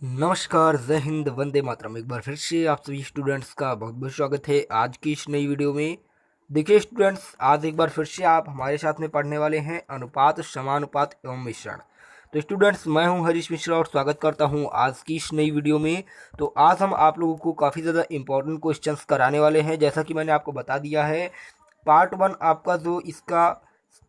नमस्कार, जय हिंद, वंदे मातरम। एक बार फिर से आप सभी स्टूडेंट्स का बहुत बहुत स्वागत है आज की इस नई वीडियो में। देखिए स्टूडेंट्स, आज एक बार फिर से आप हमारे साथ में पढ़ने वाले हैं अनुपात, समानुपात एवं मिश्रण। तो स्टूडेंट्स, मैं हूं हरीश मिश्रा और स्वागत करता हूं आज की इस नई वीडियो में। तो आज हम आप लोगों को काफ़ी ज़्यादा इंपॉर्टेंट क्वेश्चंस कराने वाले हैं। जैसा कि मैंने आपको बता दिया है, पार्ट वन आपका जो इसका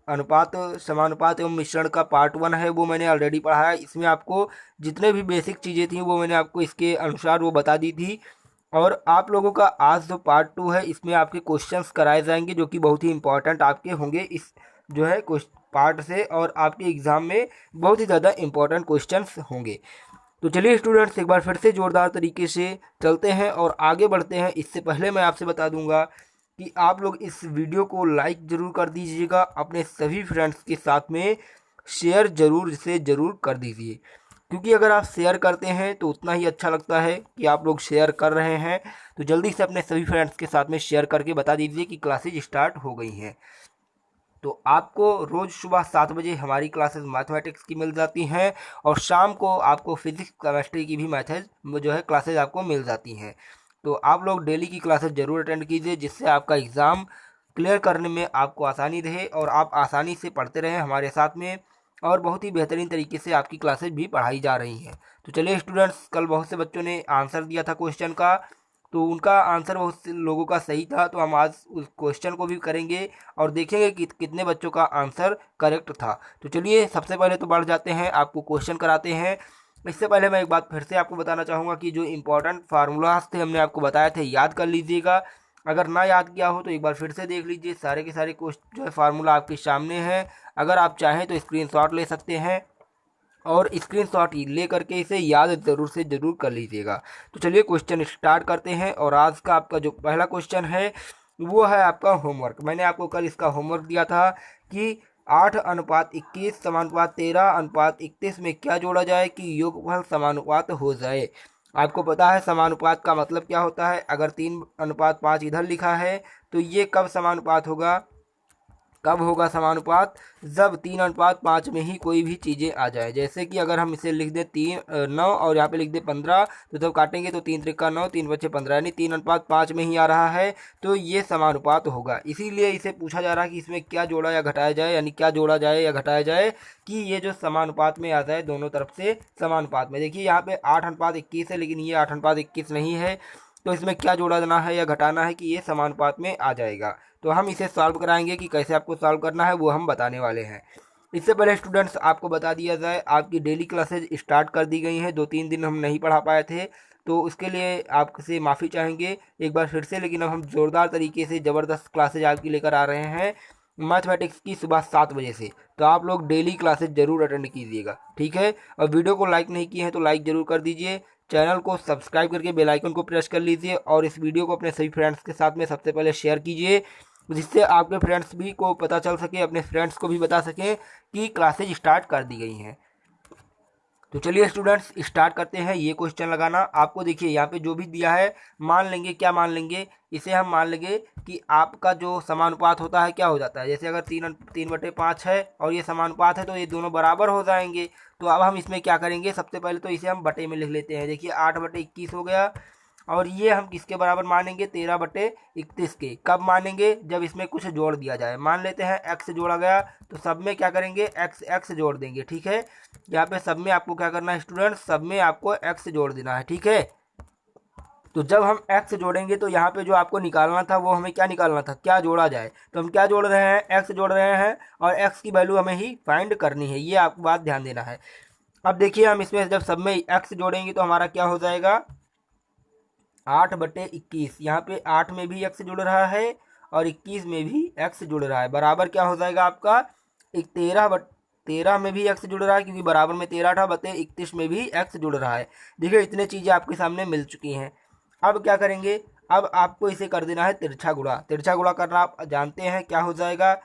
अनुपात, समानुपात एवं मिश्रण का पार्ट वन है वो मैंने ऑलरेडी पढ़ा है। इसमें आपको जितने भी बेसिक चीज़ें थी वो मैंने आपको इसके अनुसार वो बता दी थी। और आप लोगों का आज जो पार्ट टू है इसमें आपके क्वेश्चंस कराए जाएंगे जो कि बहुत ही इंपॉर्टेंट आपके होंगे इस जो है पार्ट से, और आपके एग्ज़ाम में बहुत ही ज़्यादा इंपॉर्टेंट क्वेश्चंस होंगे। तो चलिए स्टूडेंट्स, एक बार फिर से ज़ोरदार तरीके से चलते हैं और आगे बढ़ते हैं। इससे पहले मैं आपसे बता दूंगा कि आप लोग इस वीडियो को लाइक ज़रूर कर दीजिएगा, अपने सभी फ्रेंड्स के साथ में शेयर ज़रूर से ज़रूर कर दीजिए, क्योंकि अगर आप शेयर करते हैं तो उतना ही अच्छा लगता है कि आप लोग शेयर कर रहे हैं। तो जल्दी से अपने सभी फ्रेंड्स के साथ में शेयर करके बता दीजिए कि क्लासेज स्टार्ट हो गई हैं। तो आपको रोज़ सुबह 7 बजे हमारी क्लासेस मैथमेटिक्स की मिल जाती हैं, और शाम को आपको फिजिक्स केमिस्ट्री की भी मैथेज जो है क्लासेज आपको मिल जाती हैं। तो आप लोग डेली की क्लासेस ज़रूर अटेंड कीजिए, जिससे आपका एग्ज़ाम क्लियर करने में आपको आसानी रहे और आप आसानी से पढ़ते रहें हमारे साथ में। और बहुत ही बेहतरीन तरीके से आपकी क्लासेज भी पढ़ाई जा रही हैं। तो चलिए स्टूडेंट्स, कल बहुत से बच्चों ने आंसर दिया था क्वेश्चन का, तो उनका आंसर बहुत से लोगों का सही था। तो हम आज उस क्वेश्चन को भी करेंगे और देखेंगे कि कितने बच्चों का आंसर करेक्ट था। तो चलिए सबसे पहले तो बढ़ जाते हैं, आपको क्वेश्चन कराते हैं। इससे पहले मैं एक बात फिर से आपको बताना चाहूँगा कि जो इंपॉर्टेंट फार्मूलाज थे हमने आपको बताए थे, याद कर लीजिएगा। अगर ना याद किया हो तो एक बार फिर से देख लीजिए, सारे के सारे क्वेश्चन जो है फार्मूला आपके सामने हैं। अगर आप चाहें तो स्क्रीनशॉट ले सकते हैं और स्क्रीनशॉट ले करके इसे याद ज़रूर से ज़रूर कर लीजिएगा। तो चलिए क्वेश्चन स्टार्ट करते हैं। और आज का आपका जो पहला क्वेश्चन है वो है आपका होमवर्क। मैंने आपको कल इसका होमवर्क दिया था कि 8:21 समानुपात 13:31 में क्या जोड़ा जाए कि योगफल समानुपात हो जाए। आपको पता है समानुपात का मतलब क्या होता है। अगर 3:5 इधर लिखा है तो ये कब समानुपात होगा, कब होगा समानुपात, जब 3:5 में ही कोई भी चीज़ें आ जाए। जैसे कि अगर हम इसे लिख दें 9 और यहाँ पे लिख दें 15, तो जब काटेंगे तो 3 त्रिका 9, 3 बचे 15, यानी 3:5 में ही आ रहा है, तो ये समानुपात होगा। इसीलिए इसे पूछा जा रहा है कि इसमें क्या जोड़ा या घटाया जाए, यानी क्या जोड़ा जाए या घटाया जाए कि ये जो समानुपात में आ जाए दोनों तरफ से समानुपात में। देखिए यहाँ पे 8:21 है, लेकिन ये 8:21 नहीं है, तो इसमें क्या जोड़ा देना है या घटाना है कि ये समानुपात में आ जाएगा। तो हम इसे सॉल्व कराएंगे कि कैसे आपको सॉल्व करना है वो हम बताने वाले हैं। इससे पहले स्टूडेंट्स आपको बता दिया जाए, आपकी डेली क्लासेज स्टार्ट कर दी गई हैं। 2-3 दिन हम नहीं पढ़ा पाए थे, तो उसके लिए आपसे माफ़ी चाहेंगे एक बार फिर से। लेकिन अब हम ज़ोरदार तरीके से ज़बरदस्त क्लासेज आपकी लेकर आ रहे हैं मैथमेटिक्स की सुबह 7 बजे से। तो आप लोग डेली क्लासेज ज़रूर अटेंड कीजिएगा, ठीक है। और वीडियो को लाइक नहीं किए हैं तो लाइक ज़रूर कर दीजिए, चैनल को सब्सक्राइब करके बेल आइकन को प्रेस कर लीजिए, और इस वीडियो को अपने सभी फ्रेंड्स के साथ में सबसे पहले शेयर कीजिए, जिससे आपके फ्रेंड्स भी को पता चल सके, अपने फ्रेंड्स को भी बता सकें कि क्लासेज स्टार्ट कर दी गई हैं। तो चलिए स्टूडेंट्स स्टार्ट करते हैं ये क्वेश्चन लगाना। आपको देखिए यहाँ पे जो भी दिया है, मान लेंगे, क्या मान लेंगे, इसे हम मान लेंगे कि आपका जो समानुपात होता है क्या हो जाता है। जैसे अगर 3/5 है और ये समानुपात है तो ये दोनों बराबर हो जाएंगे। तो अब हम इसमें क्या करेंगे, सबसे पहले तो इसे हम बटे में लिख लेते हैं। देखिए 8/21 हो गया, और ये हम किसके बराबर मानेंगे, 13/31 के। कब मानेंगे, जब इसमें कुछ जोड़ दिया जाए। मान लेते हैं एक्स जोड़ा गया, तो सब में क्या करेंगे, एक्स एक्स जोड़ देंगे, ठीक है। यहाँ पे सब में आपको क्या करना है स्टूडेंट, सब में आपको एक्स जोड़ देना है, ठीक है। तो जब हम एक्स जोड़ेंगे तो यहाँ पे जो आपको निकालना था वो हमें क्या निकालना था, क्या जोड़ा जाए। तो हम क्या जोड़ रहे हैं, एक्स जोड़ रहे हैं, और एक्स की वैल्यू हमें ही फाइंड करनी है, ये आपको बात ध्यान देना है। अब देखिए हम इसमें जब सब में एक्स जोड़ेंगे तो हमारा क्या हो जाएगा, 8/21। यहाँ पे 8 में भी एक्स जुड़ रहा है और 21 में भी एक्स जुड़ रहा है, बराबर क्या हो जाएगा आपका, एक 13 में भी एक्स जुड़ रहा है, क्योंकि बराबर में 13 था, बटे 31 में भी एक्स जुड़ रहा है। देखिए इतने चीज़ें आपके सामने मिल चुकी हैं। अब क्या करेंगे, अब आपको इसे कर देना है तिरछा गुणा। तिरछा गुणा करना आप जानते हैं, क्या हो जाएगा,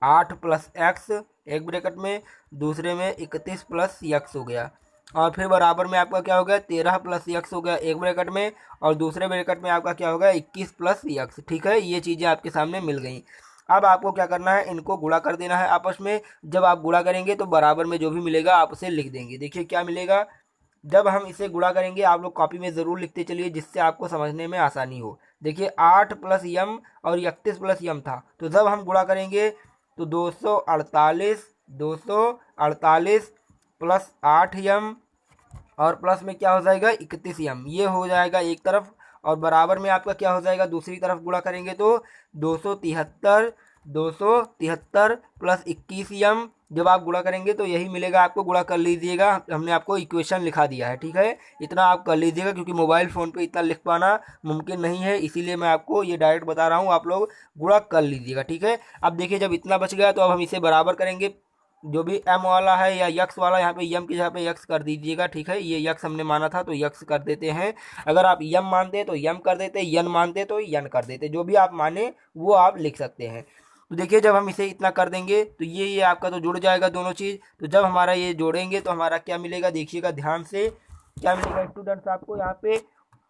8 प्लस एक्स एक ब्रैकेट में, दूसरे में 31 प्लस एक्स हो गया, और फिर बराबर में आपका क्या हो गया, 13 प्लस एक्स हो गया एक ब्रैकेट में, और दूसरे ब्रैकेट में आपका क्या होगा, 21 प्लस एक्स, ठीक है। ये चीज़ें आपके सामने मिल गई। अब आपको क्या करना है, इनको गुणा कर देना है आपस में। जब आप गुणा करेंगे तो बराबर में जो भी मिलेगा आप उसे लिख देंगे। देखिए क्या मिलेगा, जब हम इसे गुणा करेंगे, आप लोग कॉपी में ज़रूर लिखते चलिए जिससे आपको समझने में आसानी हो। देखिए 8 प्लस यम और 31 प्लस यम था, तो जब हम गुणा करेंगे तो 248 प्लस 8 यम और प्लस में क्या हो जाएगा 31 यम, ये हो जाएगा एक तरफ, और बराबर में आपका क्या हो जाएगा दूसरी तरफ गुणा करेंगे तो 273 प्लस 21 यम, जब आप गुणा करेंगे तो यही मिलेगा आपको। गुणा कर लीजिएगा, हमने आपको इक्वेशन लिखा दिया है, ठीक है, इतना आप कर लीजिएगा क्योंकि मोबाइल फ़ोन पे इतना लिख पाना मुमकिन नहीं है, इसीलिए मैं आपको ये डायरेक्ट बता रहा हूँ, आप लोग गुणा कर लीजिएगा, ठीक है। अब देखिए जब इतना बच गया तो अब हम इसे बराबर करेंगे, जो भी एम वाला है या यक्स वाला, यहाँ पे यम की जगह पे यक्स कर दीजिएगा, ठीक है, ये यक्स हमने माना था तो यक्स कर देते हैं। अगर आप यम मानते तो यम कर देते, यन मानते तो यन कर देते, जो भी आप माने वो आप लिख सकते हैं। तो देखिए जब हम इसे इतना कर देंगे तो ये आपका तो जुड़ जाएगा दोनों चीज़। तो जब हमारा ये जोड़ेंगे तो हमारा क्या मिलेगा, देखिएगा ध्यान से, क्या मिलेगा स्टूडेंट्स, आपको यहाँ पे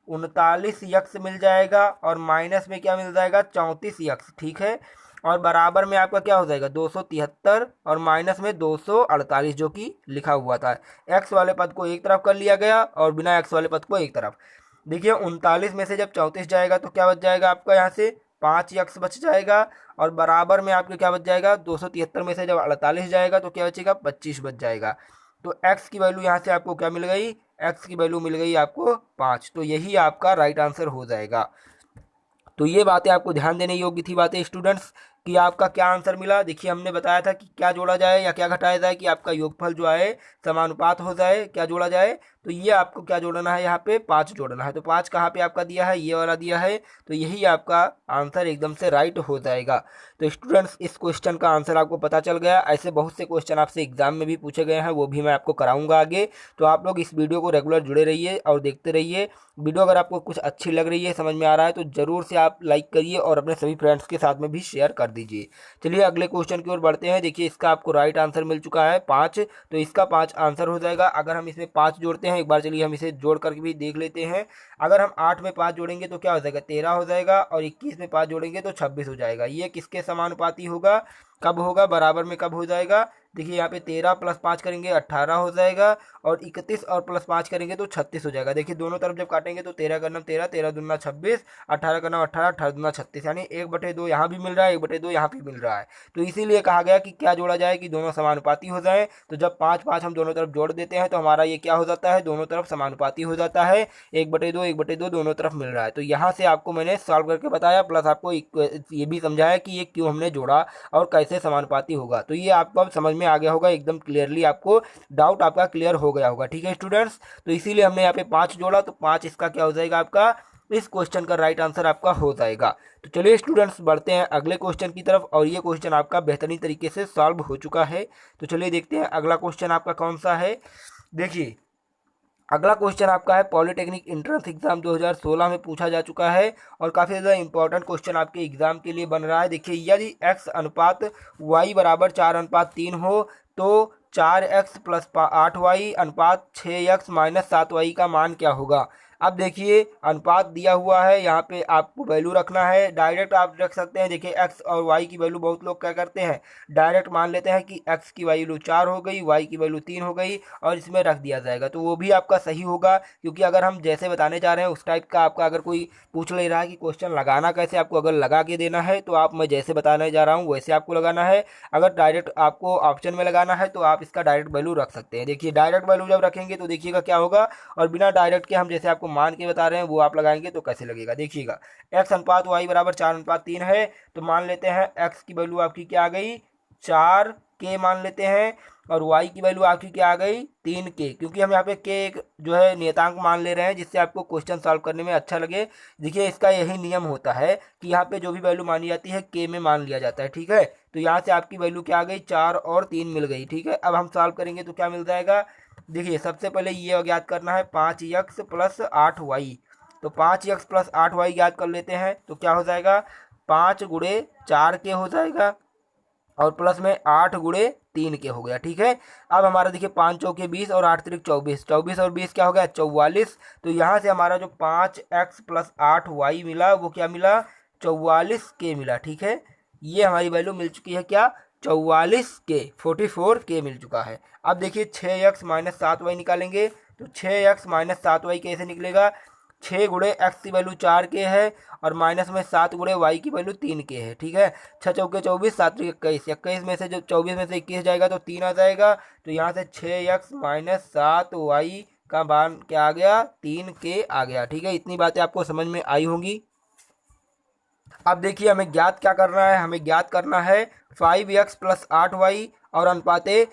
39 यक्स मिल जाएगा और माइनस में क्या मिल जाएगा 34 यक्स, ठीक है, और बराबर में आपका क्या हो जाएगा 273 और माइनस में 248 जो कि लिखा हुआ था। एक्स वाले पद को एक तरफ कर लिया गया और बिना एक्स वाले पद को एक तरफ। देखिए 39 में से जब 34 जाएगा तो क्या बच जाएगा आपका, यहाँ से 5 यक्स बच जाएगा, और बराबर में आपके क्या बच जाएगा 273 में से जब 48 जाएगा तो क्या बचेगा 25 बच जाएगा। तो x की वैल्यू यहाँ से आपको क्या मिल गई, x की वैल्यू मिल गई आपको 5, तो यही आपका राइट आंसर हो जाएगा। तो ये बातें आपको ध्यान देने योग्य थी बातें स्टूडेंट्स, कि आपका क्या आंसर मिला। देखिए हमने बताया था कि क्या जोड़ा जाए या क्या घटाया जाए कि आपका योगफल जो है समानुपात हो जाए, क्या जोड़ा जाए, तो ये आपको क्या जोड़ना है, यहाँ पे 5 जोड़ना है। तो 5 कहाँ पे आपका दिया है, ये वाला दिया है, तो यही आपका आंसर एकदम से राइट हो जाएगा। तो स्टूडेंट्स इस क्वेश्चन का आंसर आपको पता चल गया। ऐसे बहुत से क्वेश्चन आपसे एग्जाम में भी पूछे गए हैं, वो भी मैं आपको कराऊंगा आगे। तो आप लोग इस वीडियो को रेगुलर जुड़े रहिए और देखते रहिए। वीडियो अगर आपको कुछ अच्छी लग रही है, समझ में आ रहा है, तो ज़रूर से आप लाइक करिए और अपने सभी फ्रेंड्स के साथ में भी शेयर कर दीजिए। चलिए अगले क्वेश्चन की ओर बढ़ते हैं। देखिए इसका आपको राइट आंसर मिल चुका है 5, तो इसका 5 आंसर हो जाएगा। अगर हम इसमें 5 जोड़ते हैं, एक बार चलिए हम इसे जोड़ करके भी देख लेते हैं। अगर हम 8 में 5 जोड़ेंगे तो क्या हो जाएगा 13 हो जाएगा, और 21 में 5 जोड़ेंगे तो 26 हो जाएगा। ये किसके समानुपाती होगा, कब होगा, बराबर में कब हो जाएगा। देखिए यहाँ पे 13 प्लस 5 करेंगे 18 हो जाएगा, और 31 और प्लस 5 करेंगे तो 36 हो जाएगा। देखिए दोनों तरफ जब काटेंगे तो 13 का नाम 13, 13 दूना 26, 18 का नाम 18, 18 दूना 36, यानी 1/2 यहाँ भी मिल रहा है, 1/2 यहाँ भी मिल रहा है। तो इसीलिए कहा गया कि क्या जोड़ा जाए कि दोनों समानुपाती हो जाए। तो जब 5 5 हम दोनों तरफ जोड़ देते हैं तो हमारा ये क्या हो जाता है, दोनों तरफ समानुपाती हो जाता है, 1/2 1/2 दोनों तरफ मिल रहा है। तो यहाँ से आपको मैंने सॉल्व करके बताया, प्लस आपको ये भी समझाया कि ये क्यों हमने जोड़ा और कैसे समानुपाती होगा। तो ये आपको अब समझ में आ गया होगा, एकदम क्लियरली आपको डाउट आपका क्लियर हो गया होगा, ठीक है स्टूडेंट्स। तो इसीलिए हमने यहाँ पे 5 जोड़ा, तो 5 इसका क्या हो जाएगा आपका, इस क्वेश्चन का राइट आंसर आपका हो जाएगा। तो चलिए स्टूडेंट्स बढ़ते हैं अगले क्वेश्चन की तरफ, और ये क्वेश्चन आपका बेहतरीन तरीके से सॉल्व हो चुका है। तो चलिए देखते हैं अगला क्वेश्चन आपका कौन सा है। देखिए अगला क्वेश्चन आपका है पॉलिटेक्निक एंट्रेंस एग्जाम 2016 में पूछा जा चुका है, और काफ़ी ज़्यादा इंपॉर्टेंट क्वेश्चन आपके एग्जाम के लिए बन रहा है। देखिए यदि x अनुपात y बराबर 4:3 हो तो 4x प्लस 8y अनुपात 6x माइनस 7y का मान क्या होगा। अब देखिए अनुपात दिया हुआ है, यहाँ पे आपको वैल्यू रखना है, डायरेक्ट आप रख सकते हैं। देखिए x और y की वैल्यू बहुत लोग क्या करते हैं, डायरेक्ट मान लेते हैं कि x की वैल्यू 4 हो गई, y की वैल्यू 3 हो गई, और इसमें रख दिया जाएगा। तो वो भी आपका सही होगा, क्योंकि अगर हम जैसे बताने जा रहे हैं उस टाइप का आपका अगर कोई पूछ ले रहा है कि क्वेश्चन लगाना कैसे, आपको अगर लगा के देना है तो आप, मैं जैसे बताने जा रहा हूँ वैसे आपको लगाना है। अगर डायरेक्ट आपको ऑप्शन में लगाना है तो आप इसका डायरेक्ट वैल्यू रख सकते हैं। देखिए डायरेक्ट वैल्यू जब रखेंगे तो देखिएगा क्या होगा, और बिना डायरेक्ट के हम जैसे आपको मान के बता रहे हैं वो आप लगाएंगे तो कैसे लगेगा। देखिएगा x अनुपात y बराबर 4:3 है, तो मान लेते हैं x की वैल्यू आपकी क्या आ गई 4 के मान लेते हैं, और y की वैल्यू आपकी क्या आ गई 3 के, क्योंकि हम यहाँ पे k एक जो है नियतांक मान ले रहे हैं जिससे आपको क्वेश्चन सॉल्व करने में अच्छा लगे। देखिए इसका यही नियम होता है कि यहाँ पे जो भी वैल्यू मानी जाती है k में मान लिया जाता है, ठीक है। तो यहाँ से आपकी वैल्यू क्या आ गई 4 और 3 मिल गई, ठीक है। अब हम सॉल्व करेंगे तो क्या मिल जाएगा। देखिए सबसे पहले ये ज्ञात करना है 5x प्लस 8y, तो 5x प्लस 8y ज्ञात कर लेते हैं। तो क्या हो जाएगा 5 गुणे 4 के हो जाएगा, और प्लस में 8 गुणे 3 के हो गया, ठीक है। अब हमारा देखिए 5 चौके 20 और 8 तिरिक 24, 24 और 20 क्या हो गया 44। तो यहाँ से हमारा जो 5x प्लस 8y मिला वो क्या मिला 44 के मिला, ठीक है। ये हमारी वैल्यू मिल चुकी है क्या 44 के, 44 के मिल चुका है। अब देखिए 6x माइनस 7y निकालेंगे तो 6x माइनस 7y कैसे निकलेगा, 6 गुणे x की वैल्यू 4 के है और माइनस में 7 गुणे y की वैल्यू 3 के है। ठीक है, 6 चौके 24, 7 21, 21 में से जब 24 में से 21 जाएगा तो 3 आ जाएगा। तो यहाँ से 6x माइनस 7y का मान क्या आ गया, 3 के आ गया। ठीक है, इतनी बातें आपको समझ में आई होंगी। अब देखिए हमें ज्ञात क्या करना है, हमें ज्ञात करना है 5x प्लस 8y और अनुपाते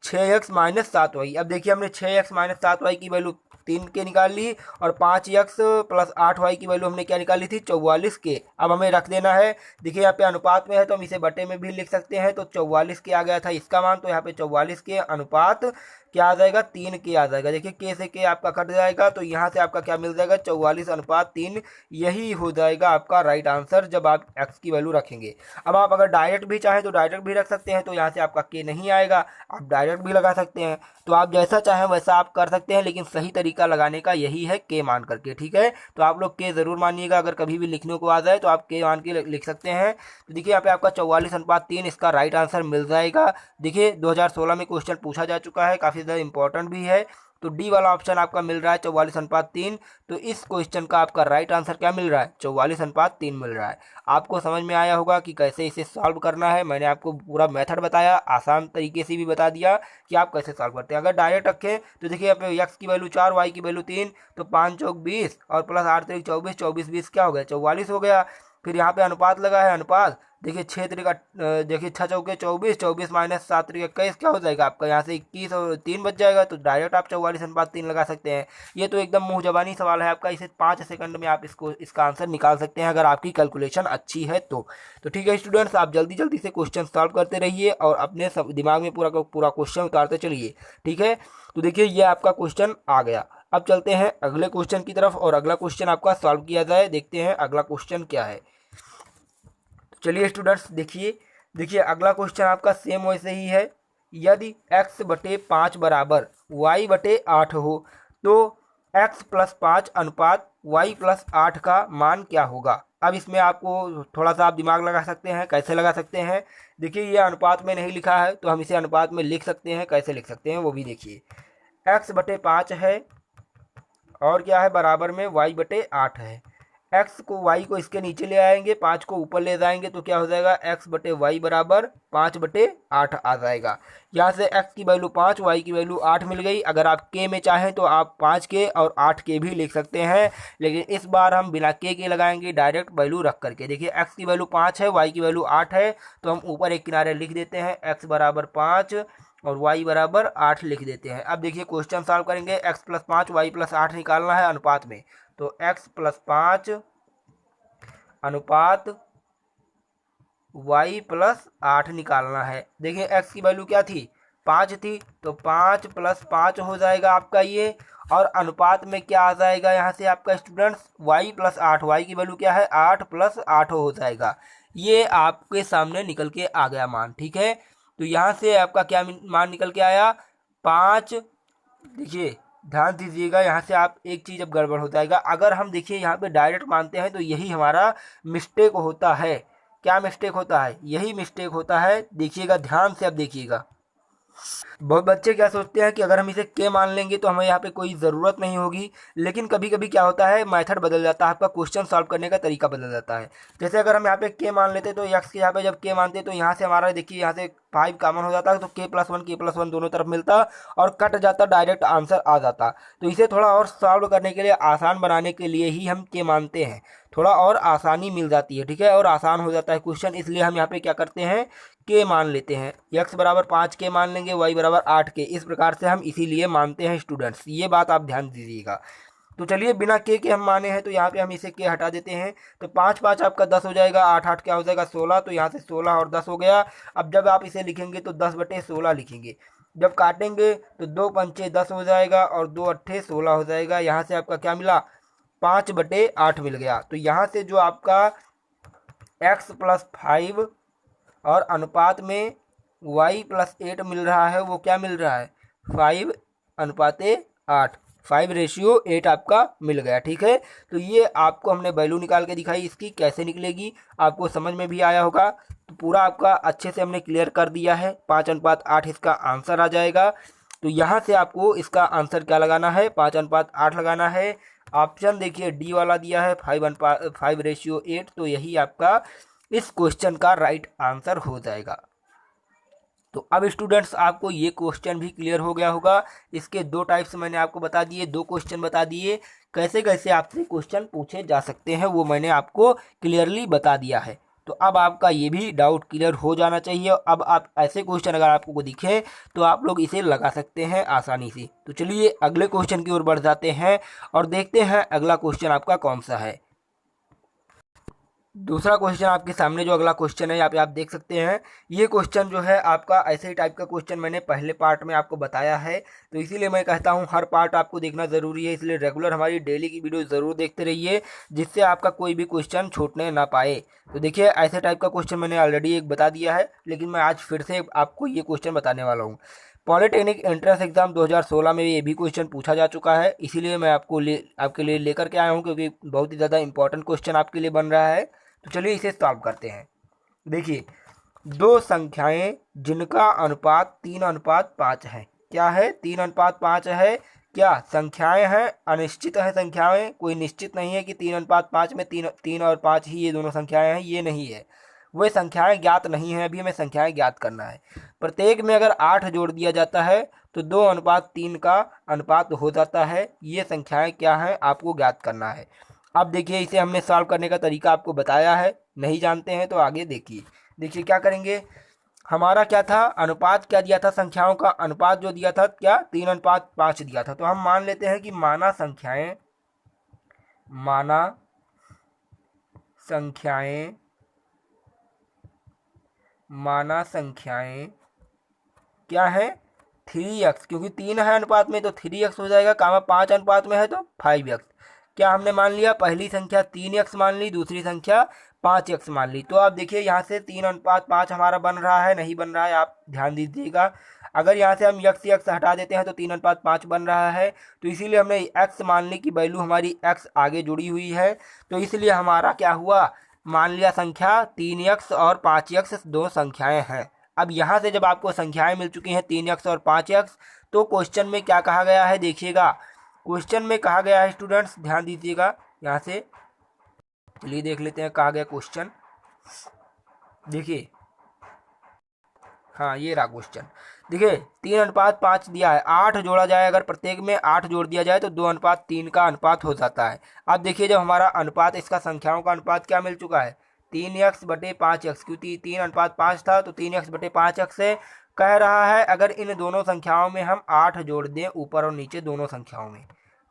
6x माइनस 7y। अब देखिए हमने 6x माइनस 7y की वैल्यू 3 के निकाल ली और 5x प्लस 8y की वैल्यू हमने क्या निकाली थी, 44 के। अब हमें रख देना है। देखिए यहाँ पे अनुपात में है तो हम इसे बटे में भी लिख सकते हैं। तो 44 के आ गया था इसका मान, तो यहाँ पे 44 के अनुपात क्या आ जाएगा, 3 के आ जाएगा। देखिए के से के आपका कट जाएगा तो यहाँ से आपका क्या मिल जाएगा, 44 अनुपात 3। यही हो जाएगा आपका राइट आंसर जब आप x की वैल्यू रखेंगे। अब आप अगर डायरेक्ट भी चाहें तो डायरेक्ट भी रख सकते हैं, तो यहाँ से आपका के नहीं आएगा, आप डायरेक्ट भी लगा सकते हैं। तो आप जैसा चाहें वैसा आप कर सकते हैं, लेकिन सही तरीका लगाने का यही है के मान करके। ठीक है, तो आप लोग के ज़रूर मानिएगा, अगर कभी भी लिखने को आ जाए तो आप के मान के लिख सकते हैं। तो देखिए यहाँ पे आपका 44 अनुपात 3 इसका राइट आंसर मिल जाएगा। देखिए 2016 में क्वेश्चन पूछा जा चुका है, काफ़ी ज़्यादा इंपॉर्टेंट भी है। तो डी वाला ऑप्शन आपका मिल रहा है 44 अनुपात 3। तो इस क्वेश्चन का आपका राइट आंसर क्या मिल रहा है, 44 अनुपात 3 मिल रहा है। आपको समझ में आया होगा कि कैसे इसे सॉल्व करना है। मैंने आपको पूरा मेथड बताया, आसान तरीके से भी बता दिया कि आप कैसे सॉल्व करते हैं। अगर डायरेक्ट रखें तो देखिए यहाँ पे x की वैल्यू 4, y की वैल्यू 3, तो 5 चौक 20 और प्लस 8 3 24, 24 20 क्या हो गया, 44 हो गया। फिर यहाँ पे अनुपात लगा है, अनुपात देखिए 6 त्रिका देखिए 6 चौके 24, 24 माइनस 7 त्रिका 21 क्या हो जाएगा आपका, यहाँ से 21 और 3 बच जाएगा। तो डायरेक्ट आप 44 अनुपात 3 लगा सकते हैं। ये तो एकदम मुँह जबानी सवाल है आपका, इसे 5 सेकंड में आप इसका आंसर निकाल सकते हैं अगर आपकी कैलकुलेशन अच्छी है तो ठीक है स्टूडेंट्स, आप जल्दी जल्दी से क्वेश्चन सॉल्व करते रहिए और अपने दिमाग में पूरा पूरा क्वेश्चन उतारते चलिए। ठीक है, तो देखिए ये आपका क्वेश्चन आ गया। अब चलते हैं अगले क्वेश्चन की तरफ और अगला क्वेश्चन आपका सॉल्व किया जाए। देखते हैं अगला क्वेश्चन क्या है। चलिए स्टूडेंट्स देखिए अगला क्वेश्चन आपका सेम वैसे ही है। यदि x बटे 5 बराबर y बटे 8 हो तो x प्लस 5 अनुपात y प्लस 8 का मान क्या होगा। अब इसमें आपको थोड़ा सा आप दिमाग लगा सकते हैं। कैसे लगा सकते हैं, देखिए ये अनुपात में नहीं लिखा है तो हम इसे अनुपात में लिख सकते हैं। कैसे लिख सकते हैं वो भी देखिए, x बटे 5 है और क्या है बराबर में y बटे 8 है। x को y को इसके नीचे ले आएंगे, 5 को ऊपर ले जाएंगे तो क्या हो जाएगा, x बटे वाई बराबर 5 बटे 8 आ जाएगा। यहाँ से x की वैल्यू 5, y की वैल्यू 8 मिल गई। अगर आप k में चाहें तो आप 5 के और 8 के भी लिख सकते हैं, लेकिन इस बार हम बिना k के लगाएंगे, डायरेक्ट वैल्यू रख करके। देखिए x की वैल्यू 5 है, y की वैल्यू 8 है, तो हम ऊपर एक किनारे लिख देते हैं x बराबर 5 और y बराबर 8 लिख देते हैं। अब देखिए क्वेश्चन सॉल्व करेंगे, x प्लस 5 वाई प्लस 8 निकालना है अनुपात में। तो x प्लस 5 अनुपात y प्लस 8 निकालना है। देखिए x की वैल्यू क्या थी, 5 थी, तो 5 प्लस 5 हो जाएगा आपका ये, और अनुपात में क्या आ जाएगा यहाँ से आपका स्टूडेंट्स y प्लस 8। y की वैल्यू क्या है, 8 प्लस 8 हो जाएगा। ये आपके सामने निकल के आ गया मान। ठीक है, तो यहाँ से आपका क्या मान निकल के आया, 5। देखिए ध्यान दीजिएगा, यहाँ से आप एक चीज़ अब गड़बड़ हो जाएगा। अगर हम देखिए यहाँ पे डायरेक्ट मानते हैं तो यही हमारा मिस्टेक होता है। क्या मिस्टेक होता है, यही मिस्टेक होता है। देखिएगा ध्यान से, अब देखिएगा बहुत बच्चे क्या सोचते हैं कि अगर हम इसे के मान लेंगे तो हमें यहाँ पे कोई ज़रूरत नहीं होगी, लेकिन कभी कभी क्या होता है मेथड बदल जाता है, आपका क्वेश्चन सॉल्व करने का तरीका बदल जाता है। जैसे अगर हम यहाँ पे के मान लेते तो एक्स के यहाँ पे जब के मानते तो यहाँ से हमारा देखिए यहाँ से 5 कॉमन हो जाता, तो के प्लस वन दोनों तरफ मिलता और कट जाता, डायरेक्ट आंसर आ जाता। तो इसे थोड़ा और सॉल्व करने के लिए, आसान बनाने के लिए ही हम के मानते हैं, थोड़ा और आसानी मिल जाती है। ठीक है, और आसान हो जाता है क्वेश्चन, इसलिए हम यहाँ पे क्या करते हैं, के मान लेते हैं। x बराबर 5 के मान लेंगे, y बराबर 8 के, इस प्रकार से हम इसीलिए मानते हैं स्टूडेंट्स, ये बात आप ध्यान दीजिएगा। तो चलिए बिना के हम माने हैं तो यहाँ पे हम इसे के हटा देते हैं, तो 5 5 आपका 10 हो जाएगा, 8 8 क्या हो जाएगा 16, तो यहाँ से 16 और 10 हो गया। अब जब आप इसे लिखेंगे तो 10 बटे 16 लिखेंगे, जब काटेंगे तो 2 पंचे 10 हो जाएगा और 2 अट्ठे 16 हो जाएगा। यहाँ से आपका क्या मिला, 5 बटे 8 मिल गया। तो यहाँ से जो आपका x प्लस 5 और अनुपात में y प्लस 8 मिल रहा है, वो क्या मिल रहा है, 5 अनुपाते 8, 5:8 आपका मिल गया। ठीक है, तो ये आपको हमने वैल्यू निकाल के दिखाई, इसकी कैसे निकलेगी आपको समझ में भी आया होगा। तो पूरा आपका अच्छे से हमने क्लियर कर दिया है, 5 अनुपात 8 इसका आंसर आ जाएगा। तो यहाँ से आपको इसका आंसर क्या लगाना है, 5:8 लगाना है। ऑप्शन देखिए डी वाला दिया है 5:8, तो यही आपका इस क्वेश्चन का राइट आंसर हो जाएगा। तो अब स्टूडेंट्स आपको ये क्वेश्चन भी क्लियर हो गया होगा। इसके दो टाइप्स मैंने आपको बता दिए, दो क्वेश्चन बता दिए, कैसे कैसे आपसे क्वेश्चन पूछे जा सकते हैं वो मैंने आपको क्लियरली बता दिया है। तो अब आपका ये भी डाउट क्लियर हो जाना चाहिए। अब आप ऐसे क्वेश्चन अगर आपको दिखे तो आप लोग इसे लगा सकते हैं आसानी से। तो चलिए अगले क्वेश्चन की ओर बढ़ जाते हैं और देखते हैं अगला क्वेश्चन आपका कौन सा है। दूसरा क्वेश्चन आपके सामने जो अगला क्वेश्चन है यहाँ पे आप देख सकते हैं। ये क्वेश्चन जो है आपका ऐसे ही टाइप का क्वेश्चन मैंने पहले पार्ट में आपको बताया है, तो इसीलिए मैं कहता हूँ हर पार्ट आपको देखना ज़रूरी है। इसलिए रेगुलर हमारी डेली की वीडियो ज़रूर देखते रहिए, जिससे आपका कोई भी क्वेश्चन छूटने ना पाए। तो देखिए ऐसे टाइप का क्वेश्चन मैंने ऑलरेडी एक बता दिया है, लेकिन मैं आज फिर से आपको ये क्वेश्चन बताने वाला हूँ। पॉलिटेक्निक एंट्रेंस एग्जाम 2016 में ये भी क्वेश्चन पूछा जा चुका है, इसीलिए मैं आपके लिए लेकर के आया हूँ, क्योंकि बहुत ही ज़्यादा इंपॉर्टेंट क्वेश्चन आपके लिए बन रहा है। तो चलिए इसे सॉल्व करते हैं। देखिए दो संख्याएं जिनका अनुपात 3:5 है। क्या है? 3:5 है। क्या संख्याएं हैं? अनिश्चित है संख्याएं, कोई निश्चित नहीं है कि 3:5 में 3 और 5 ही ये दोनों संख्याएं हैं, ये नहीं है। वह संख्याएं ज्ञात नहीं है, अभी हमें संख्याएं ज्ञात करना है। प्रत्येक में अगर 8 जोड़ दिया जाता है तो 2:3 का अनुपात हो जाता है। ये संख्याएं क्या हैं आपको ज्ञात करना है। अब देखिए इसे हमने सॉल्व करने का तरीका आपको बताया है, नहीं जानते हैं तो आगे देखिए क्या करेंगे। हमारा क्या था, अनुपात क्या दिया था, संख्याओं का अनुपात जो दिया था क्या 3:5 दिया था। तो हम मान लेते हैं कि माना संख्याएं क्या है 3x, क्योंकि 3 है अनुपात में तो 3x हो जाएगा, 5 अनुपात में है तो 5x। क्या हमने मान लिया, पहली संख्या 3x मान ली, दूसरी संख्या 5x मान ली। तो आप देखिए यहाँ से 3:5 हमारा बन रहा है, नहीं बन रहा है, आप ध्यान दीजिएगा। अगर यहाँ से हम x हटा देते हैं तो 3:5 बन रहा है। तो इसीलिए हमने x मान ली कि वैल्यू हमारी x आगे जुड़ी हुई है। तो इसलिए हमारा क्या हुआ, मान लिया संख्या 3x और 5x दो संख्याएं हैं। अब यहाँ से जब आपको संख्याएं मिल चुकी हैं 3x और 5x, तो क्वेश्चन में क्या कहा गया है देखिएगा। क्वेश्चन में कहा गया है स्टूडेंट्स, ध्यान दीजिएगा, यहाँ से चलिए देख लेते हैं कहा गया क्वेश्चन। देखिए हाँ ये रहा क्वेश्चन। देखिए 3:5 दिया है, 8 जोड़ा जाए, अगर प्रत्येक में 8 जोड़ दिया जाए तो 2:3 का अनुपात हो जाता है। अब देखिए जब हमारा अनुपात, इसका संख्याओं का अनुपात क्या मिल चुका है 3x/5x, क्योंकि 3:5 था तो 3x/5x है। कह रहा है अगर इन दोनों संख्याओं में हम 8 जोड़ दें, ऊपर और नीचे दोनों संख्याओं में,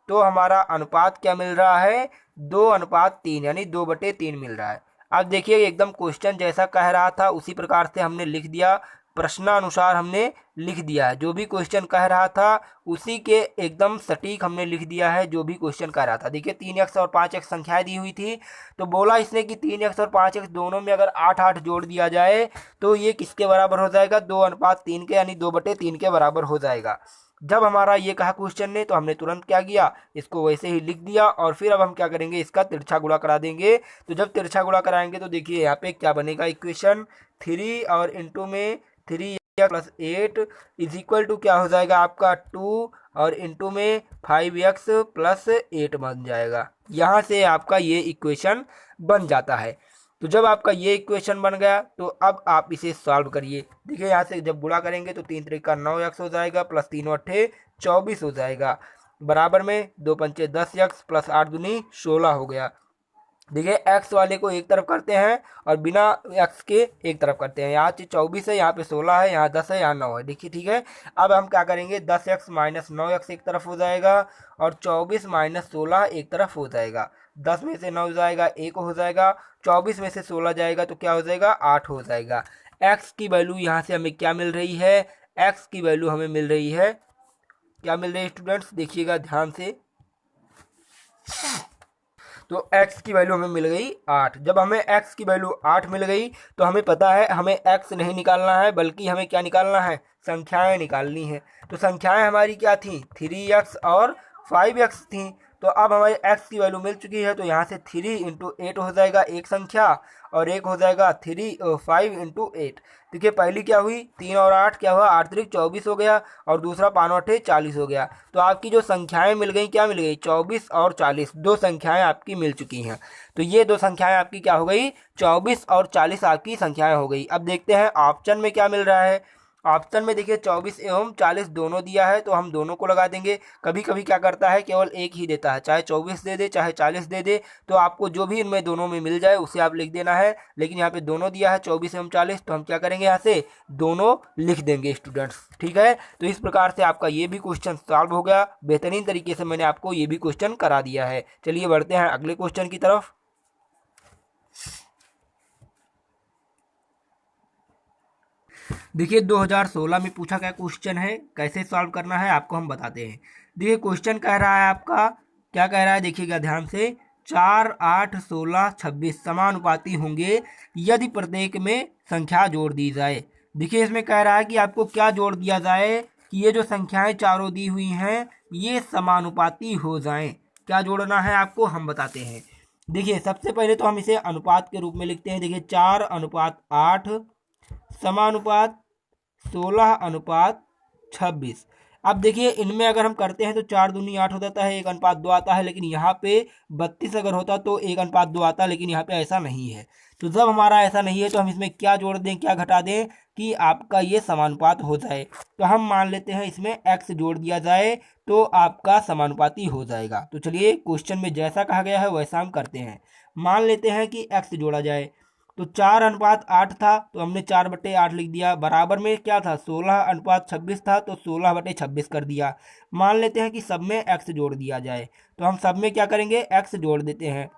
तो हमारा अनुपात क्या मिल रहा है 2:3, यानी 2/3 मिल रहा है। अब देखिए एकदम क्वेश्चन जैसा कह रहा था उसी प्रकार से हमने लिख दिया, प्रश्नानुसार हमने लिख दिया है। जो भी क्वेश्चन कह रहा था उसी के एकदम सटीक हमने लिख दिया है, जो भी क्वेश्चन कह रहा था। देखिए 3x और 5x संख्याएं दी हुई थी, तो बोला इसने कि 3x और 5x दोनों में अगर 8-8 जोड़ दिया जाए तो ये किसके बराबर हो जाएगा 2:3 के, यानी 2/3 के बराबर हो जाएगा। जब हमारा ये कहा क्वेश्चन ने तो हमने तुरंत क्या किया, इसको वैसे ही लिख दिया। और फिर अब हम क्या करेंगे, इसका तिरछा गुणा करा देंगे। तो जब तिरछा गुणा कराएंगे तो देखिए यहाँ पे क्या बनेगा इक्वेशन, 3 और इंटू में 3x+8 इज इक्वल टू क्या हो जाएगा आपका 2 और इंटू में 5x+8 बन जाएगा। यहाँ से आपका ये इक्वेशन बन जाता है। तो जब आपका ये इक्वेशन बन गया तो अब आप इसे सॉल्व करिए। देखिए यहाँ से जब गुणा करेंगे तो 3 त्रिका 9x हो जाएगा, प्लस 3 अट्ठे 24 हो जाएगा, बराबर में 2 पंचे 10x प्लस 8 दूनी 16 हो गया। देखिए x वाले को एक तरफ करते हैं और बिना x के एक तरफ करते हैं। यहाँ 24 है, यहाँ पे 16 है, यहाँ 10 है, यहाँ 9 है। देखिए ठीक है। अब हम क्या करेंगे, 10x - 9x एक तरफ हो जाएगा और 24 - 16 एक तरफ हो जाएगा। 10 में से 9 जाएगा 1 हो जाएगा, 24 में से 16 जाएगा तो क्या हो जाएगा 8 हो जाएगा। x की वैल्यू यहाँ से हमें क्या मिल रही है, x की वैल्यू हमें मिल रही है, क्या मिल रही है स्टूडेंट्स देखिएगा ध्यान से। तो x की वैल्यू हमें मिल गई 8। जब हमें x की वैल्यू 8 मिल गई तो हमें पता है हमें x नहीं निकालना है, बल्कि हमें क्या निकालना है, संख्याएं निकालनी है। तो संख्याएं हमारी क्या थी, 3x और 5x थी। तो अब हमारे x की वैल्यू मिल चुकी है, तो यहाँ से 3 इंटू 8 हो जाएगा एक संख्या, और एक हो जाएगा 5 इंटू 8। देखिए पहली क्या हुई, 3 और 8 क्या हुआ, 8 3 24 हो गया, और दूसरा 5 और 8 40 हो गया। तो आपकी जो संख्याएं मिल गई, क्या मिल गई, 24 और 40, दो संख्याएं आपकी मिल चुकी हैं। तो ये दो संख्याएं आपकी क्या हो गई, 24 और 40 आपकी संख्याएं हो गई। अब देखते हैं ऑप्शन में क्या मिल रहा है। ऑप्शन में देखिए 24 एवं 40 दोनों दिया है, तो हम दोनों को लगा देंगे। कभी कभी क्या करता है, केवल एक ही देता है, चाहे 24 दे दे चाहे 40 दे दे, तो आपको जो भी इनमें दोनों में मिल जाए उसे आप लिख देना है। लेकिन यहाँ पे दोनों दिया है 24 एवं 40, तो हम क्या करेंगे, यहाँ से दोनों लिख देंगे स्टूडेंट्स। ठीक है, तो इस प्रकार से आपका ये भी क्वेश्चन सॉल्व हो गया। बेहतरीन तरीके से मैंने आपको ये भी क्वेश्चन करा दिया है। चलिए बढ़ते हैं अगले क्वेश्चन की तरफ। देखिए 2016 में पूछा गया क्वेश्चन है, कैसे सॉल्व करना है आपको हम बताते हैं। देखिए क्वेश्चन कह रहा है आपका, क्या कह रहा है देखिएगा ध्यान से, 4 8 16 26 समानुपाती होंगे यदि प्रत्येक में संख्या जोड़ दी जाए। देखिए इसमें कह रहा है कि आपको क्या जोड़ दिया जाए, कि ये जो संख्याएं चारों दी हुई हैं ये समानुपाती हो जाएं। क्या जोड़ना है आपको हम बताते हैं। देखिए सबसे पहले तो हम इसे अनुपात के रूप में लिखते हैं। देखिए 4 अनुपात 8 समानुपात 16 अनुपात 26। अब देखिए इनमें अगर हम करते हैं तो 4 दूनी 8 हो जाता है, 1 अनुपात 2 आता है, लेकिन यहाँ पे 32 अगर होता तो 1 अनुपात 2 आता, लेकिन यहाँ पे ऐसा नहीं है। तो जब हमारा ऐसा नहीं है तो हम इसमें क्या जोड़ दें क्या घटा दें कि आपका ये समानुपात हो जाए। तो हम मान लेते हैं इसमें x जोड़ दिया जाए तो आपका समानुपाती हो जाएगा। तो चलिए क्वेश्चन में जैसा कहा गया है वैसा हम करते हैं। मान लेते हैं कि x जोड़ा जाए, तो 4 अनुपात 8 था तो हमने 4/8 लिख दिया, बराबर में क्या था 16 अनुपात 26 था तो 16/26 कर दिया। मान लेते हैं कि सब में x जोड़ दिया जाए, तो हम सब में क्या करेंगे, x जोड़ देते हैं,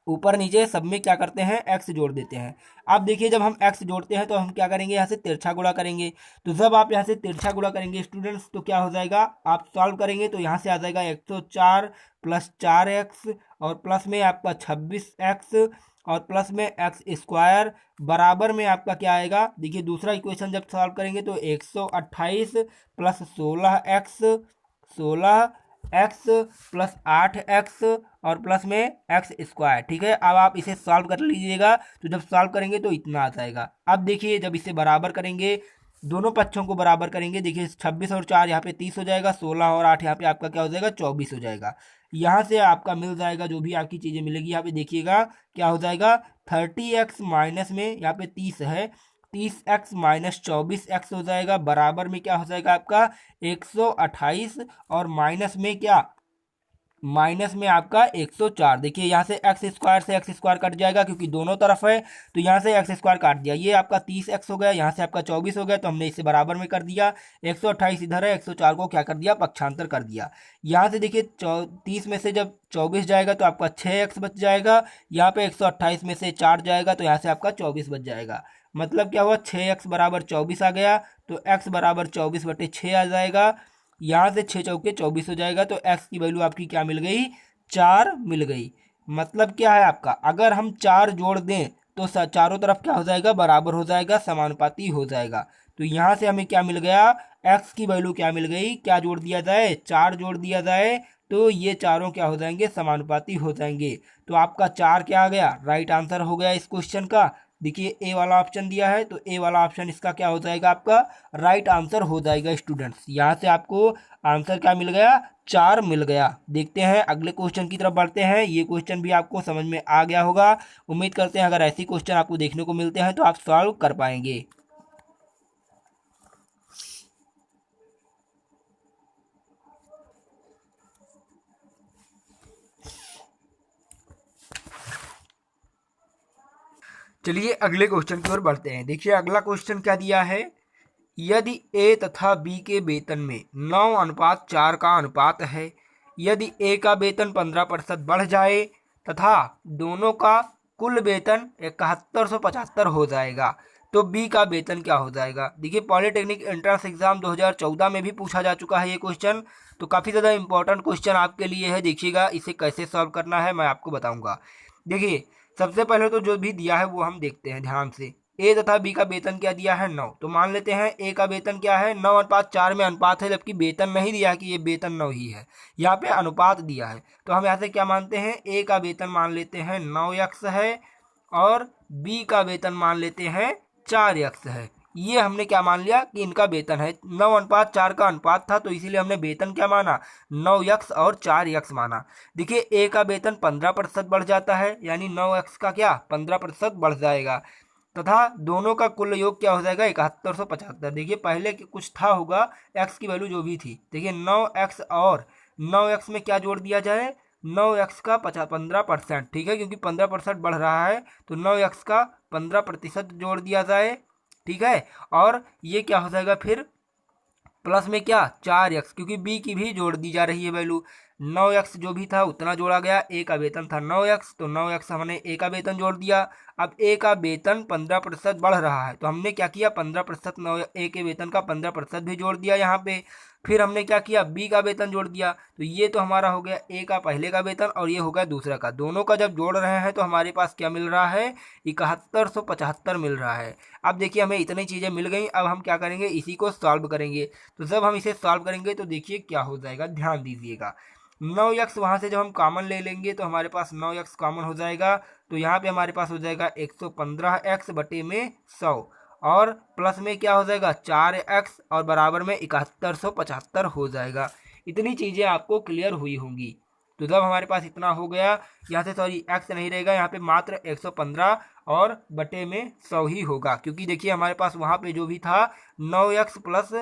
ऊपर नीचे सब में क्या करते हैं, x जोड़ देते हैं। अब देखिए जब हम x जोड़ते हैं तो हम क्या करेंगे, यहाँ से तिरछा गुणा करेंगे। तो जब आप यहाँ से तिरछा गुणा करेंगे स्टूडेंट्स तो क्या हो जाएगा, आप सॉल्व करेंगे तो यहाँ से आ जाएगा 104 प्लस 4x और प्लस में आपका 26x और प्लस में एक्स स्क्वायर, बराबर में आपका क्या आएगा, देखिए दूसरा इक्वेशन जब सॉल्व करेंगे तो 128 प्लस 16x प्लस 8x और प्लस में एक्स स्क्वायर। ठीक है, अब आप इसे सॉल्व कर लीजिएगा, तो जब सॉल्व करेंगे तो इतना आ जाएगा। अब देखिए जब इसे बराबर करेंगे, दोनों पक्षों को बराबर करेंगे, देखिए 26 और 4 यहाँ पे 30 हो जाएगा, 16 और 8 यहाँ पे आपका क्या हो जाएगा 24 हो जाएगा। यहाँ से आपका मिल जाएगा जो भी आपकी चीज़ें मिलेगी, यहाँ पे देखिएगा क्या हो जाएगा, 30x माइनस में यहाँ पे 30 है, 30x माइनस 24x हो जाएगा, बराबर में क्या हो जाएगा आपका 128 और माइनस में क्या, माइनस में आपका 104। देखिए यहाँ से एक्स स्क्वायर कट जाएगा क्योंकि दोनों तरफ है, तो यहाँ से एक्स स्क्वायर काट दिया, ये आपका 30x हो गया, यहाँ से आपका 24 हो गया, तो हमने इसे बराबर में कर दिया। 128 इधर है, 104 को क्या कर दिया, पक्षांतर कर दिया। यहाँ से देखिए 30 में से जब 24 जाएगा तो आपका 6x बच जाएगा, यहाँ पे 128 में से 4 जाएगा तो यहाँ से आपका 24 बच जाएगा। मतलब क्या हुआ, 6x बराबर 24 आ गया, तो x बराबर 24/6 आ जाएगा। यहाँ से 6 चौके 24 हो जाएगा, तो x की वैल्यू आपकी क्या मिल गई, 4 मिल गई। मतलब क्या है आपका, अगर हम 4 जोड़ दें तो चारों तरफ क्या हो जाएगा, बराबर हो जाएगा, समानुपाती हो जाएगा। तो यहाँ से हमें क्या मिल गया, x की वैल्यू क्या मिल गई, क्या जोड़ दिया जाए, 4 जोड़ दिया जाए, तो ये चारों क्या हो जाएंगे, समानुपाती हो जाएंगे। तो आपका 4 क्या आ गया, राइट आंसर हो गया इस क्वेश्चन का। देखिए ए वाला ऑप्शन दिया है, तो ए वाला ऑप्शन इसका क्या हो जाएगा, आपका राइट आंसर हो जाएगा स्टूडेंट्स। यहाँ से आपको आंसर क्या मिल गया, 4 मिल गया। देखते हैं अगले क्वेश्चन की तरफ बढ़ते हैं। ये क्वेश्चन भी आपको समझ में आ गया होगा, उम्मीद करते हैं अगर ऐसी क्वेश्चन आपको देखने को मिलते हैं तो आप सॉल्व कर पाएंगे। चलिए अगले क्वेश्चन की ओर बढ़ते हैं। देखिए अगला क्वेश्चन क्या दिया है, यदि ए तथा बी के वेतन में 9:4 का अनुपात है, यदि ए का वेतन 15% बढ़ जाए तथा दोनों का कुल वेतन 7175 हो जाएगा, तो बी का वेतन क्या हो जाएगा। देखिए पॉलिटेक्निक एंट्रेंस एग्जाम 2014 में भी पूछा जा चुका है ये क्वेश्चन, तो काफ़ी ज़्यादा इंपॉर्टेंट क्वेश्चन आपके लिए है। देखिएगा इसे कैसे सॉल्व करना है मैं आपको बताऊँगा। देखिए सबसे पहले तो जो भी दिया है वो हम देखते हैं ध्यान से। ए तथा बी का वेतन क्या दिया है 9। तो मान लेते हैं ए का वेतन क्या है 9:4 में अनुपात है, जबकि वेतन नहीं दिया कि ये वेतन 9 ही है, यहाँ पे अनुपात दिया है। तो हम यहाँ से क्या मानते हैं, ए का वेतन मान लेते हैं 9x है और बी का वेतन मान लेते हैं 4x है। ये हमने क्या मान लिया कि इनका वेतन है, 9:4 का अनुपात था तो इसीलिए हमने वेतन क्या माना 9x और 4x माना। देखिए ए का वेतन 15% बढ़ जाता है, यानी 9x का क्या 15% बढ़ जाएगा, तथा दोनों का कुल योग क्या हो जाएगा 7175। देखिए पहले कुछ था होगा x की वैल्यू जो भी थी, देखिए 9x और 9x में क्या जोड़ दिया जाए 9x का 15%, ठीक है, क्योंकि 15% बढ़ रहा है तो 9x का 15% जोड़ दिया जाए, ठीक है। और ये क्या हो जाएगा फिर प्लस में क्या 4x, क्योंकि बी की भी जोड़ दी जा रही है वैल्यू, 9x जो भी था उतना जोड़ा गया, ए का वेतन था 9x तो 9x हमने ए का वेतन जोड़ दिया। अब ए का वेतन 15% बढ़ रहा है तो हमने क्या किया 15% ए के वेतन का 15% भी जोड़ दिया यहाँ पे। फिर हमने क्या किया बी का वेतन जोड़ दिया, तो ये तो हमारा हो गया ए का पहले का वेतन और ये हो गया दूसरा का, दोनों का जब जोड़ रहे हैं तो हमारे पास क्या मिल रहा है 7175 मिल रहा है। अब देखिए हमें इतनी चीज़ें मिल गई, अब हम क्या करेंगे इसी को सॉल्व करेंगे। तो जब हम इसे सॉल्व करेंगे तो देखिए क्या हो जाएगा, ध्यान दीजिएगा 9x वहाँ से जब हम कॉमन ले लेंगे तो हमारे पास 9x कॉमन हो जाएगा, तो यहाँ पे हमारे पास हो जाएगा 115x बटे में 100 और प्लस में क्या हो जाएगा 4x और बराबर में 7175 हो जाएगा। इतनी चीज़ें आपको क्लियर हुई होंगी। तो जब हमारे पास इतना हो गया, यहाँ से सॉरी x नहीं रहेगा, यहाँ पे मात्र 115 और बटे में 100 ही होगा, क्योंकि देखिए हमारे पास वहाँ पे जो भी था 9x प्लस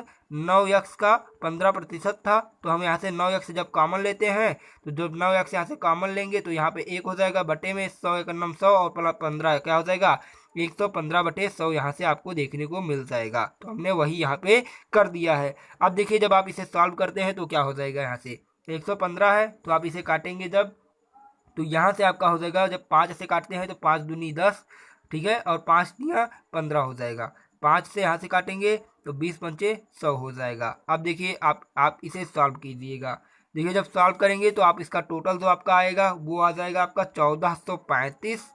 9x का 15% था, तो हम यहाँ से 9x जब कॉमन लेते हैं तो जब 9x यहाँ से कॉमन लेंगे तो यहाँ पे 1 हो जाएगा बटे में 100 1 100 और प्लस 15 क्या हो जाएगा 115 बटे 100 यहाँ से आपको देखने को मिल जाएगा। तो हमने वही यहाँ पे कर दिया है। अब देखिए जब आप इसे सॉल्व करते हैं तो क्या हो जाएगा, यहाँ से 115 है तो आप इसे काटेंगे जब, तो यहाँ से आपका हो जाएगा जब 5 से काटते हैं तो 5 दूनी 10, ठीक है, और 5 दिया 15 हो जाएगा। 5 से यहाँ से काटेंगे तो 20 पंचे 100 हो जाएगा। अब देखिए आप इसे सॉल्व कीजिएगा। देखिए जब सॉल्व करेंगे तो आप इसका टोटल जो आपका आएगा वो आ जाएगा आपका 1435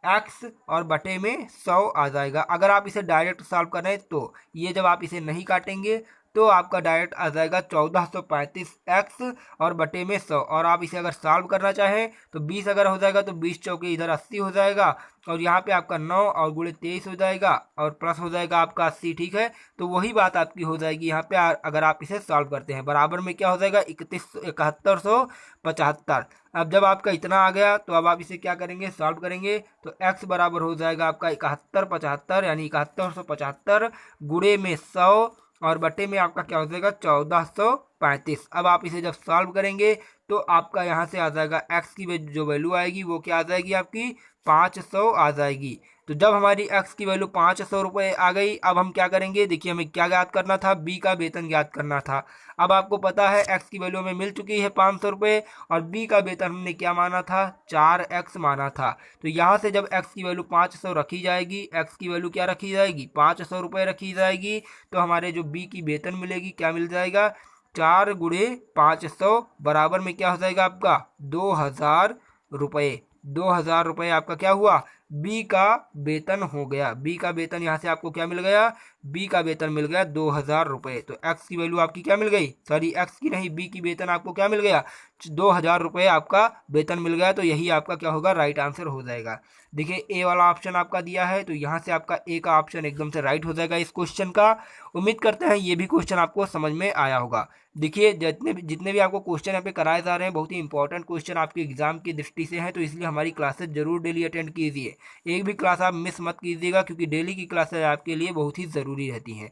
x और बटे में 100 आ जाएगा। अगर आप इसे डायरेक्ट सॉल्व करें तो ये जब आप इसे नहीं काटेंगे तो आपका डायरेक्ट आ जाएगा 1435 x और बटे में 100, और आप इसे अगर सॉल्व करना चाहें तो 20 अगर हो जाएगा तो 20 चौके इधर 80 हो जाएगा और यहाँ पे आपका 9 और गुणे 23 हो जाएगा और प्लस हो जाएगा आपका 80, ठीक है। तो वही बात आपकी हो जाएगी यहाँ पे अगर आप इसे सॉल्व करते हैं, बराबर में क्या हो जाएगा 7175। अब जब आपका इतना आ गया तो अब आप इसे क्या करेंगे सॉल्व करेंगे तो x बराबर हो जाएगा आपका 7175, यानी 7175 गुणे में 100 और बटे में आपका क्या हो जाएगा 1435। अब आप इसे जब सॉल्व करेंगे तो आपका यहाँ से आ जाएगा x की जो वैल्यू आएगी वो क्या आ जाएगी आपकी 500 आ जाएगी। तो जब हमारी x की वैल्यू 500 रुपये आ गई, अब हम क्या करेंगे, देखिए हमें क्या ज्ञात करना था, b का वेतन ज्ञात करना था। अब आपको पता है x की वैल्यू हमें मिल चुकी है 500 रुपये और b का वेतन हमने क्या माना था 4x माना था। तो यहाँ से जब x की वैल्यू 500 रखी जाएगी, x की वैल्यू क्या रखी जाएगी 500 रुपये रखी जाएगी, तो हमारे जो b की वेतन मिलेगी क्या मिल जाएगा 4 गुणे 500 बराबर में क्या हो जाएगा आपका 2000 रुपये। 2000 रुपये आपका क्या हुआ बी का वेतन हो गया। बी का वेतन यहाँ से आपको क्या मिल गया, बी का वेतन मिल गया 2000 रुपये। तो एक्स की वैल्यू आपकी क्या मिल गई, सॉरी एक्स की नहीं बी की वेतन आपको क्या मिल गया 2000 रुपये आपका वेतन मिल गया। तो यही आपका क्या होगा राइट आंसर हो जाएगा। देखिए ए वाला ऑप्शन आपका दिया है तो यहाँ से आपका ए का ऑप्शन एकदम से राइट हो जाएगा इस क्वेश्चन का। उम्मीद करते हैं ये भी क्वेश्चन आपको समझ में आया होगा। देखिए जितने भी आपको क्वेश्चन यहाँ पे कराए जा रहे हैं बहुत ही इंपॉर्टेंट क्वेश्चन आपके एग्जाम की दृष्टि से हैं, तो इसलिए हमारी क्लासेस जरूर डेली अटेंड कीजिए। एक भी क्लास आप मिस मत कीजिएगा क्योंकि डेली की क्लासेस आपके लिए बहुत ही ज़रूरी रहती हैं।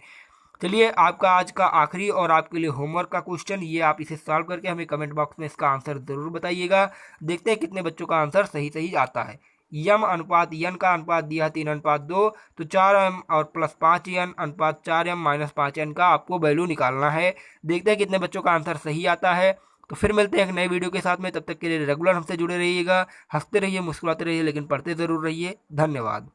चलिए आपका आज का आखिरी और आपके लिए होमवर्क का क्वेश्चन, ये आप इसे सॉल्व करके हमें कमेंट बॉक्स में इसका आंसर ज़रूर बताइएगा। देखते हैं कितने बच्चों का आंसर सही सही आता है। यम अनुपात यन का अनुपात दिया है 3:2, तो 4m और प्लस 5n अनुपात 4m माइनस 5n का आपको वैल्यू निकालना है। देखते हैं कितने बच्चों का आंसर सही आता है। तो फिर मिलते हैं एक नए वीडियो के साथ में, तब तक के लिए रेगुलर हमसे जुड़े रहिएगा, हंसते रहिए, मुस्कुराते रहिए, लेकिन पढ़ते ज़रूर रहिए। धन्यवाद।